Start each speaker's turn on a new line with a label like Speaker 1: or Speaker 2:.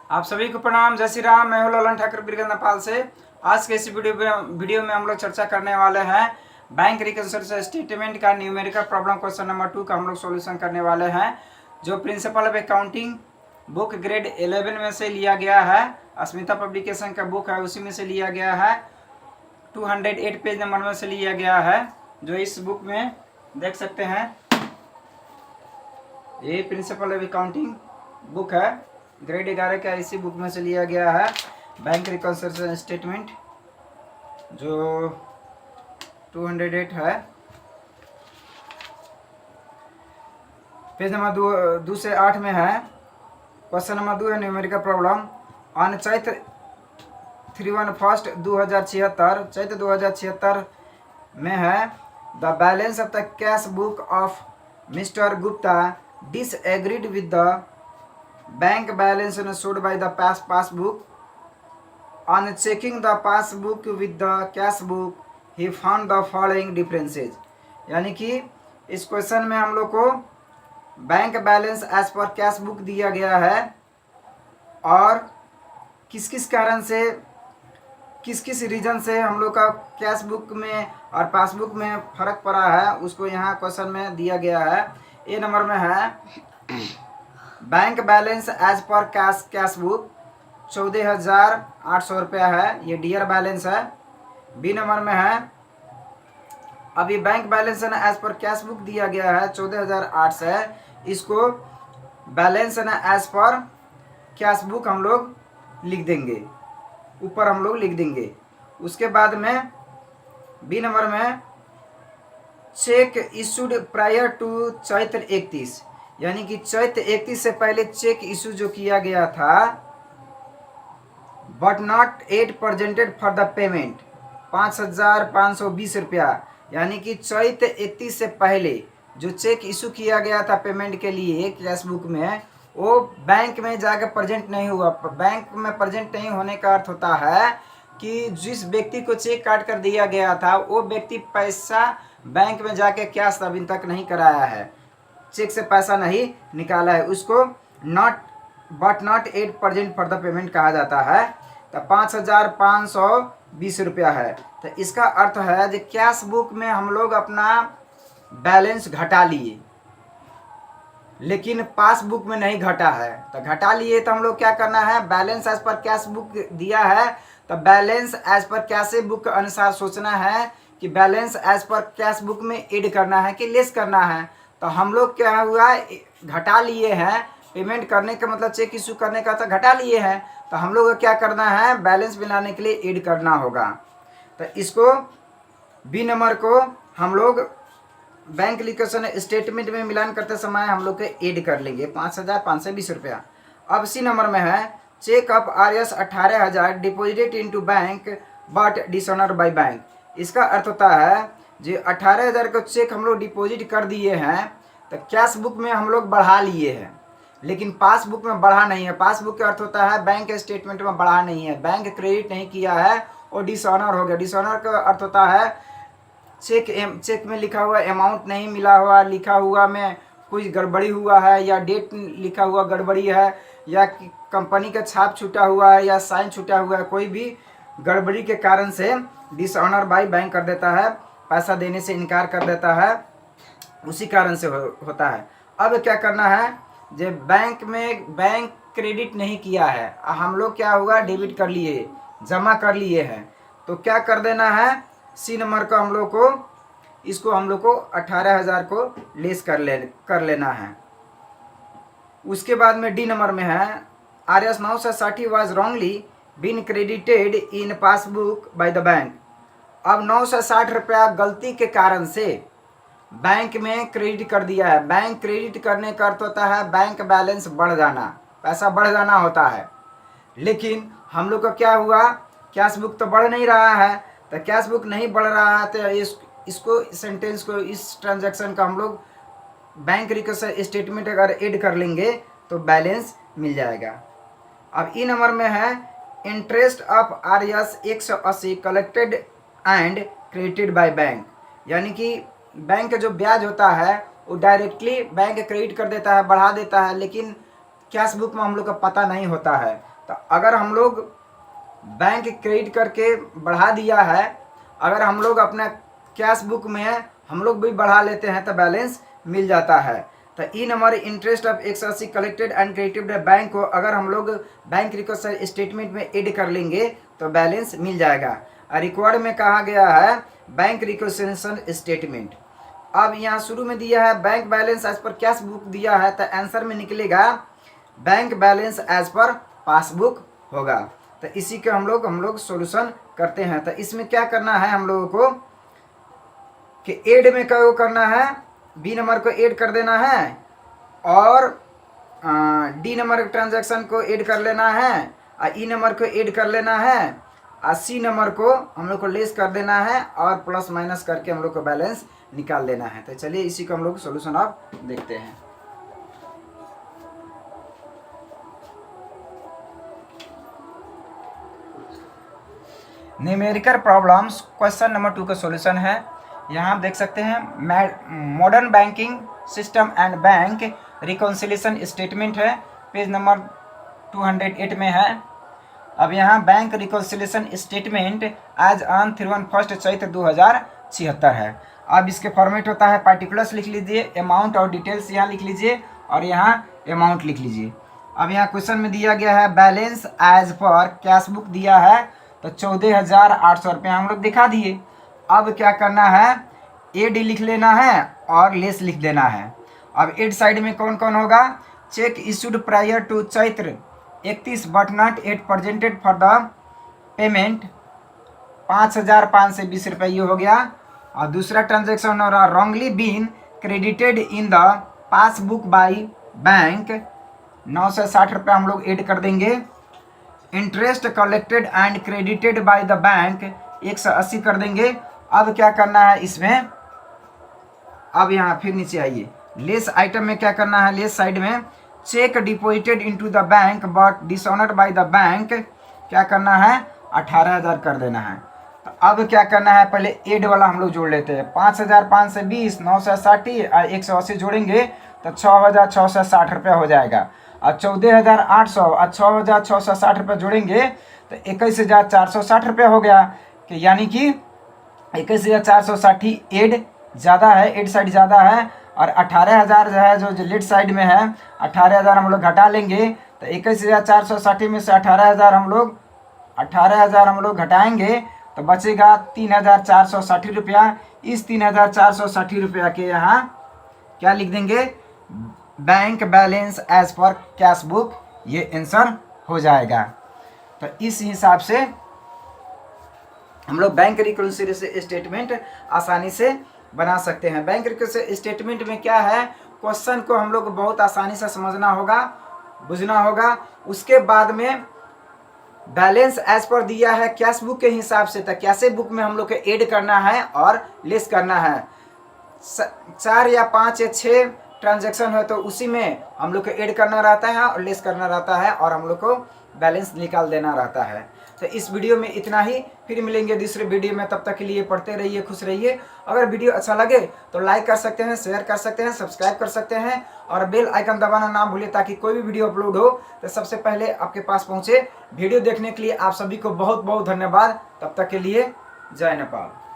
Speaker 1: आप सभी को प्रणाम, जय श्री राम। मैं हूं ललन ठाकुर बीरगंज नेपाल से। आज के इस वीडियो में हम लोग चर्चा करने वाले हैं बैंक रिकन्सिलिएशन स्टेटमेंट का न्यूमेरिकल प्रॉब्लम क्वेश्चन नंबर 2 का हम लोग सॉल्यूशन करने वाले हैं, जो principle of accounting book grade 11 में से लिया गया है। अस्मिता पब्लिकेशन का बुक है, उसी में से लिया गया है। 208 पेज नंबर में से लिया गया है, जो इस बुक में देख सकते हैं। ये प्रिंसिपल ऑफ अकाउंटिंग बुक है, ग्रेड 11 का, इसी बुक में से लिया गया है बैंक रिकन्सिलिएशन स्टेटमेंट, जो 208 है। पेज नंबर 2 से 8 में है। क्वेश्चन नंबर 2 है numerical problem on Chaitra 31 2076। Chaitra 2076 में है the balance of the cash book of mister Gupta disagreed with the bank balance showed by the passbook. On checking the passbook with the cash book, he found the following differences. यानी कि इस question में हम लोग को bank balance as per cash book दिया गया है और किस किस कारण से, किस किस रीजन से हम लोग का कैश बुक में और पासबुक में फ़र्क पड़ा है, उसको यहाँ क्वेश्चन में दिया गया है। ए नंबर में है bank balance as per cash book 14,800 रुपया है, ये डियर बैलेंस है। बी नंबर में है अभी बैंक बैलेंस है ना एज पर कैश बुक दिया गया है 14,800 है, इसको बैलेंस है ना एज पर कैश बुक हम लोग लिख देंगे, ऊपर हम लोग लिख देंगे। उसके बाद में बी नंबर में cheque issued prior to Chaitra 31, यानी कि चैत्र 31 से पहले चेक इशू जो किया गया था but not yet presented for the payment 5,520 रुपया, यानी कि चैत्र 31 से पहले जो चेक इशू किया गया था पेमेंट के लिए कैश बुक में, वो बैंक में जाकर प्रेजेंट नहीं हुआ। बैंक में प्रेजेंट नहीं होने का अर्थ होता है कि जिस व्यक्ति को चेक काट कर दिया गया था वो व्यक्ति पैसा बैंक में जाके कैश अभी तक नहीं कराया है, चेक से पैसा नहीं निकाला है, उसको not at present for the payment कहा जाता है। तो 5,520 रुपया है। तो इसका अर्थ है कि कैश बुक में हम लोग अपना बैलेंस घटा लिए, लेकिन पासबुक में नहीं घटा है। तो घटा लिए तो हम लोग क्या करना है, balance as per cash book दिया है तो balance as per cash book के अनुसार सोचना है कि balance as per cash book में ऐड करना है कि लेस करना है। तो हम लोग क्या हुआ, घटा लिए हैं। पेमेंट करने का मतलब चेक इशू करने का तो घटा लिए हैं, तो हम लोग को क्या करना है, बैलेंस मिलाने के लिए ऐड करना होगा। तो इसको बी नंबर को हम लोग बैंक रिकन्सिलिएशन स्टेटमेंट में मिलान करते समय हम लोग के ऐड कर लेंगे 5,520 रुपया। अब सी नंबर में है cheque of RS 18,000 deposited into bank but dishonour by bank. इसका अर्थ होता है जो 18,000 का चेक हम लोग डिपॉजिट कर दिए हैं तो कैश बुक में हम लोग बढ़ा लिए हैं, लेकिन पासबुक में बढ़ा नहीं है। पासबुक का अर्थ होता है बैंक स्टेटमेंट में बढ़ा नहीं है, बैंक क्रेडिट नहीं किया है और डिसऑनर हो गया। डिसऑनर का अर्थ होता है चेक में लिखा हुआ अमाउंट नहीं मिला हुआ, लिखा हुआ में कुछ गड़बड़ी हुआ है, या डेट लिखा हुआ गड़बड़ी है, या कंपनी का छाप छूटा हुआ है, या साइन छूटा हुआ है, कोई भी गड़बड़ी के कारण से डिसऑनर बाय बैंक कर देता है, पैसा देने से इनकार कर देता है, उसी कारण से होता है। अब क्या करना है, जब बैंक क्रेडिट नहीं किया है, हम लोग क्या हुआ, डेबिट कर लिए, जमा कर लिए हैं, तो क्या कर देना है, सी नंबर को हम लोग को, इसको हम लोग को 18,000 को लेस कर लेना है। उसके बाद में डी नंबर में है RS 960 was wrongly been credited in passbook by the bank. अब 960 रुपया गलती के कारण से बैंक में क्रेडिट कर दिया है। बैंक क्रेडिट करने का अर्थ होता है बैंक बैलेंस बढ़ जाना, पैसा बढ़ जाना होता है, लेकिन हम लोग का क्या हुआ, कैश बुक तो बढ़ नहीं रहा है। तो कैश बुक नहीं बढ़ रहा है तो इसको सेंटेंस को, इस ट्रांजैक्शन का हम लोग बैंक रिकन्सिलिएशन स्टेटमेंट अगर ऐड कर लेंगे तो बैलेंस मिल जाएगा। अब ई नंबर में है interest of RS 180 collected and credited by bank, यानी कि बैंक का जो ब्याज होता है वो डायरेक्टली बैंक क्रेडिट कर देता है, बढ़ा देता है, लेकिन कैश बुक में हम लोग का पता नहीं होता है। तो अगर हम लोग बैंक क्रेडिट करके बढ़ा दिया है, अगर हम लोग अपना कैश बुक में हम लोग भी बढ़ा लेते हैं तो बैलेंस मिल जाता है। तो इन हमारे interest of 180 collected and credited bank को अगर हम लोग बैंक रिकॉर्ड स्टेटमेंट में ऐड कर लेंगे तो बैलेंस मिल जाएगा। रिकॉर्ड में कहा गया है बैंक रिकॉन्सिलिएशन स्टेटमेंट। अब यहाँ शुरू में दिया है bank balance as per cash book दिया है, तो आंसर में निकलेगा bank balance as per passbook होगा। तो इसी के हम लोग सॉल्यूशन करते हैं। तो इसमें क्या करना है हम लोगों को कि ऐड में क्या करना है, बी नंबर को ऐड कर देना है और डी नंबर ट्रांजैक्शन को ऐड कर लेना है और ई नंबर को ऐड कर लेना है और सी नंबर को हम लोग को लेस कर देना है और प्लस माइनस करके हम लोग को बैलेंस निकाल देना है। तो चलिए इसी को हम लोग सॉल्यूशन आप देखते हैं। न्यूमेरिकल प्रॉब्लम्स क्वेश्चन नंबर 2 का सॉल्यूशन है। यहाँ आप देख सकते हैं modern banking system and bank reconciliation statement है, पेज नंबर 208 में है। अब यहाँ bank reconciliation statement as on 31 Chaitra 2076 है। अब इसके फॉर्मेट होता है पार्टिकुलर्स लिख लीजिए, अमाउंट और डिटेल्स यहाँ लिख लीजिए और यहाँ अमाउंट लिख लीजिए। अब यहाँ क्वेश्चन में दिया गया है balance as per cash book दिया है तो 14,800 रुपये हम लोग दिखा दिए। अब क्या करना है, एड लिख लेना है और लेस लिख देना है। अब एड साइड में कौन कौन होगा, cheque issued prior to Chaitra 31 but not yet presented for the payment 5,520 रुपये ये हो गया। और दूसरा ट्रांजेक्शन हो रहा wrongly been credited in the passbook by bank 960 रुपये हम लोग ऐड कर देंगे। Interest collected and credited by the bank 180 कर देंगे। अब क्या करना है इसमें, अब यहाँ फिर नीचे आइए, लेस आइटम में क्या करना है, लेस साइड में check deposited into the bank but dishonoured bye the bank क्या करना है 18,000 कर देना है। तो अब क्या करना है, पहले एड वाला हम लोग जोड़ लेते हैं। 5,520 960 और 180 जोड़ेंगे तो 6,660 रुपया हो जाएगा। और 14,800 और 6,660 रुपये जोड़ेंगे तो 21,460 रुपये हो गया कि यानी कि 21,460 एड ज़्यादा है, एड साइड ज़्यादा है और 18,000 जो है जो लेट साइड में है 18,000 हम लोग घटा लेंगे तो 21,460 में से 18,000 हम लोग घटाएंगे तो बचेगा 3,460 रुपया। इस 3,460 रुपया के यहाँ क्या लिख देंगे, bank balance as per cash book, ये आंसर हो जाएगा। तो इस हिसाब से हम लोग बैंक रिकॉन्सिलिएशन स्टेटमेंट आसानी से बना सकते हैं। बैंक रिकॉन्सिलिएशन स्टेटमेंट में क्या है, क्वेश्चन को हम लोग बहुत आसानी से समझना होगा, बुझना होगा। उसके बाद में बैलेंस एज पर दिया है कैश बुक के हिसाब से, तो कैश बुक में हम लोग को ऐड करना है और लेस करना है। 4 या 5 या 6 ट्रांजैक्शन है तो उसी में हम लोग को ऐड करना रहता है और लेस करना रहता है और हम लोग को बैलेंस निकाल देना रहता है। तो इस वीडियो में इतना ही, फिर मिलेंगे दूसरे वीडियो में। तब तक के लिए पढ़ते रहिए, खुश रहिए। अगर वीडियो अच्छा लगे तो लाइक कर सकते हैं, शेयर कर सकते हैं, सब्सक्राइब कर सकते हैं और बेल आइकन दबाना ना भूलें ताकि कोई भी वीडियो अपलोड हो तो सबसे पहले आपके पास पहुँचे। वीडियो देखने के लिए आप सभी को बहुत बहुत धन्यवाद। तब तक के लिए जय नेपाल।